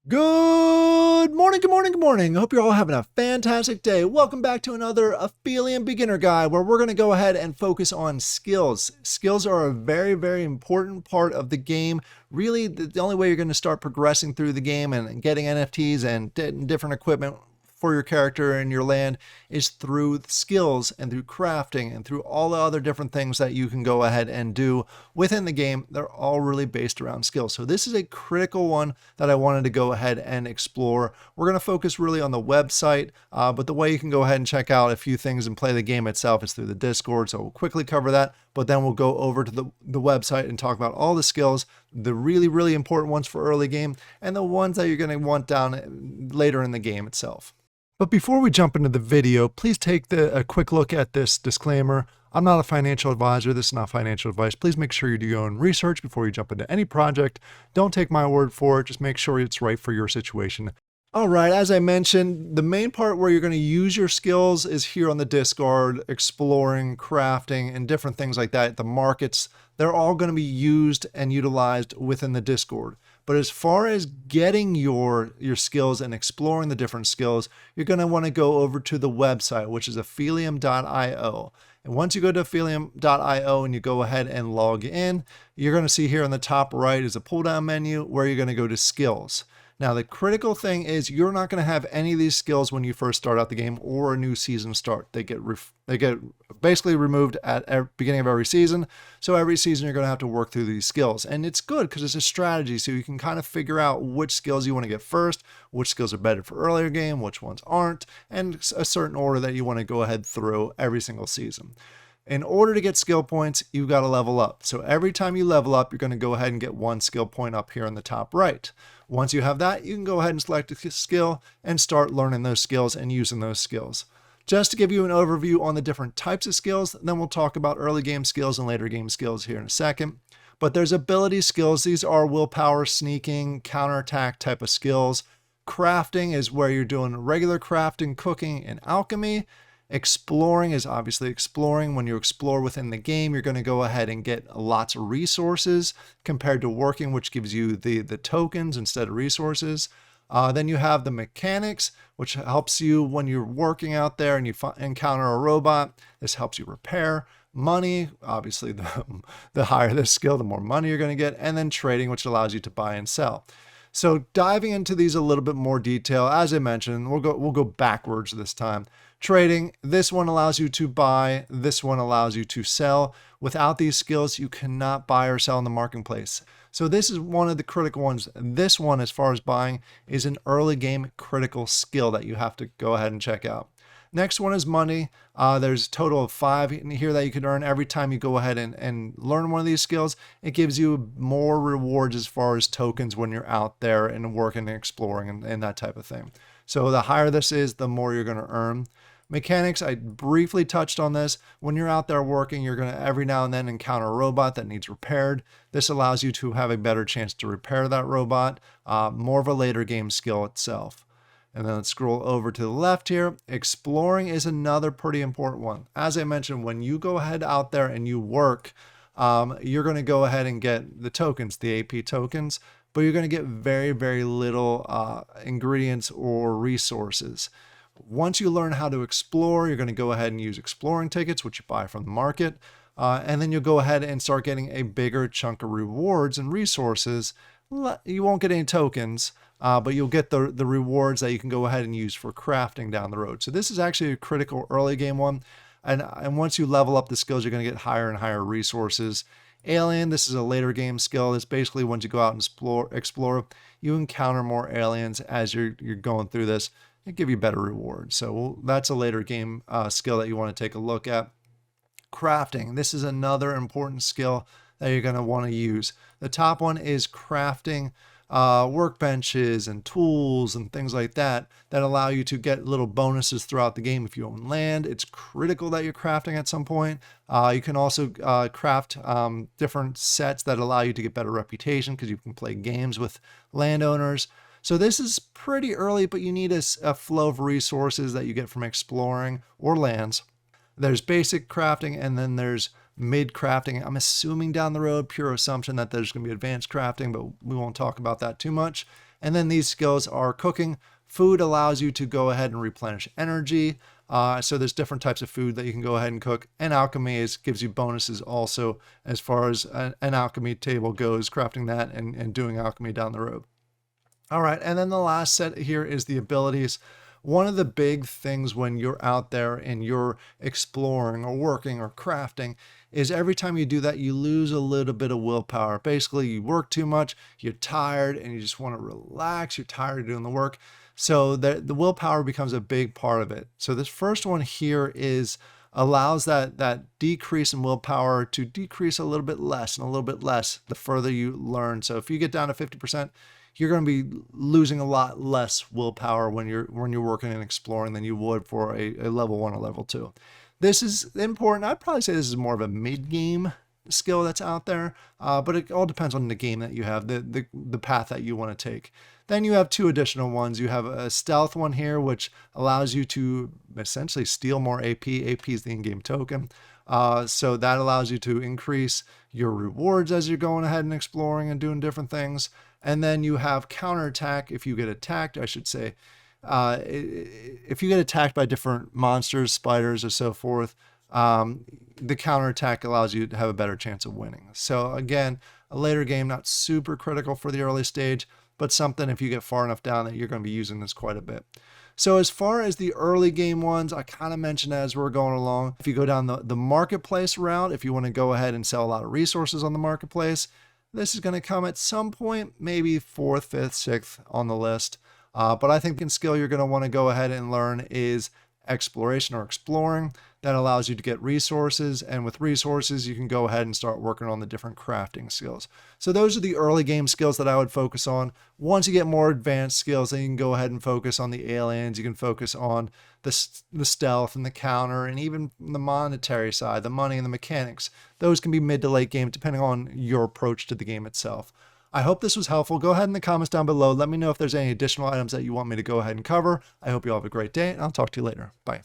Good morning, good morning, good morning. I hope you're all having a fantastic day. Welcome back to another Aphelium Beginner Guide where we're going to go ahead and focus on skills. Skills are a very, very important part of the game. Really, the only way you're going to start progressing through the game and getting NFTs and different equipment for your character and your land is through skills and through crafting and through all the other different things that you can go ahead and do within the game. They're all really based around skills. So this is a critical one that I wanted to go ahead and explore. We're going to focus really on the website, but the way you can go ahead and check out a few things and play the game itself is through the Discord. So we'll quickly cover that, but then we'll go over to the website and talk about all the skills, the really, really important ones for early game, and the ones that you're going to want down later in the game itself. But before we jump into the video, please take a quick look at this disclaimer. I'm not a financial advisor. This is not financial advice. Please make sure you do your own research before you jump into any project. Don't take my word for it. Just make sure it's right for your situation. All right, as I mentioned, the main part where you're going to use your skills is here on the Discord, exploring, crafting, and different things like that. The markets, they're all going to be used and utilized within the Discord. But as far as getting your skills and exploring the different skills, you're going to want to go over to the website, which is aphelium.io. And once you go to aphelium.io and you go ahead and log in, you're going to see here on the top right is a pull-down menu where you're going to go to skills. Now, the critical thing is you're not going to have any of these skills when you first start out the game or a new season start. They get basically removed at the beginning of every season. So every season you're going to have to work through these skills. And it's good because it's a strategy. So you can kind of figure out which skills you want to get first, which skills are better for earlier game, which ones aren't, and a certain order that you want to go ahead through every single season. In order to get skill points, you've got to level up. So every time you level up, you're going to go ahead and get one skill point up here in the top right. Once you have that, you can go ahead and select a skill and start learning those skills and using those skills. Just to give you an overview on the different types of skills, then we'll talk about early game skills and later game skills here in a second. But there's ability skills. These are willpower, sneaking, counterattack type of skills. Crafting is where you're doing regular crafting, cooking, and alchemy. Exploring is obviously exploring. When you explore within the game, you're going to go ahead and get lots of resources compared to working, which gives you the tokens instead of resources. Then you have the mechanics, which helps you when you're working out there and you encounter a robot. This helps you repair. Money, obviously, the higher the skill, the more money you're going to get. And then trading, which allows you to buy and sell. So diving into these a little bit more detail, as I mentioned, we'll go backwards this time. Trading, this one allows you to buy, this one allows you to sell. Without these skills, you cannot buy or sell in the marketplace. So this is one of the critical ones. This one, as far as buying, is an early game critical skill that you have to go ahead and check out. Next one is money. There's a total of 5 in here that you can earn every time you go ahead and learn one of these skills. It gives you more rewards as far as tokens when you're out there and working and exploring and that type of thing. So the higher this is, the more you're going to earn. Mechanics, I briefly touched on this. When you're out there working, you're going to every now and then encounter a robot that needs repaired. This allows you to have a better chance to repair that robot, more of a later game skill itself. And then let's scroll over to the left here. Exploring is another pretty important one. As I mentioned, when you go ahead out there and you work, you're going to go ahead and get the tokens, the AP tokens, but you're going to get very, very little ingredients or resources. Once you learn how to explore, you're going to go ahead and use exploring tickets, which you buy from the market. And then you'll go ahead and start getting a bigger chunk of rewards and resources. You won't get any tokens, but you'll get the rewards that you can go ahead and use for crafting down the road. So this is actually a critical early game one. And once you level up the skills, you're going to get higher and higher resources. Alien, this is a later game skill. It's basically once you go out and explore, you encounter more aliens as you're going through this. It give you better rewards. So that's a later game skill that you want to take a look at. Crafting. This is another important skill that you're going to want to use. The top one is crafting workbenches and tools and things like that allow you to get little bonuses throughout the game. If you own land, it's critical that you're crafting at some point. You can also craft different sets that allow you to get better reputation because you can play games with landowners. So this is pretty early, but you need a flow of resources that you get from exploring or lands. There's basic crafting, and then there's mid crafting. I'm assuming down the road, pure assumption, that there's going to be advanced crafting, but we won't talk about that too much. And then these skills are cooking. Food allows you to go ahead and replenish energy. So there's different types of food that you can go ahead and cook. And alchemy gives you bonuses also as far as an alchemy table goes, crafting that and doing alchemy down the road. All right, and then the last set here is the abilities. One of the big things when you're out there and you're exploring or working or crafting is every time you do that, you lose a little bit of willpower. Basically, you work too much, you're tired, and you just want to relax. You're tired of doing the work. So the willpower becomes a big part of it. So this first one here allows that decrease in willpower to decrease a little bit less and a little bit less the further you learn. So if you get down to 50%, you're going to be losing a lot less willpower when you're working and exploring than you would for a level 1 or level 2. This is important. I'd probably say this is more of a mid-game skill that's out there, but it all depends on the game that you have, the path that you want to take. Then you have 2 additional ones. You have a stealth one here, which allows you to essentially steal more AP. AP is the in-game token. So that allows you to increase your rewards as you're going ahead and exploring and doing different things. And then you have counterattack if you get attacked, I should say. If you get attacked by different monsters, spiders, or so forth, the counterattack allows you to have a better chance of winning. So again, a later game, not super critical for the early stage, but something if you get far enough down that you're going to be using this quite a bit. So as far as the early game ones, I kind of mentioned as we're going along, if you go down the marketplace route, if you want to go ahead and sell a lot of resources on the marketplace, this is going to come at some point, maybe 4th, 5th, 6th on the list. But I think the skill you're going to want to go ahead and learn is exploration or exploring. That allows you to get resources, and with resources you can go ahead and start working on the different crafting skills. So those are the early game skills that I would focus on. Once you get more advanced skills, then you can go ahead and focus on the aliens. You can focus on the stealth and the counter, and even the monetary side, the money and the mechanics. Those can be mid to late game depending on your approach to the game itself. I hope this was helpful. Go ahead in the comments down below. Let me know if there's any additional items that you want me to go ahead and cover. I hope you all have a great day, and I'll talk to you later. Bye.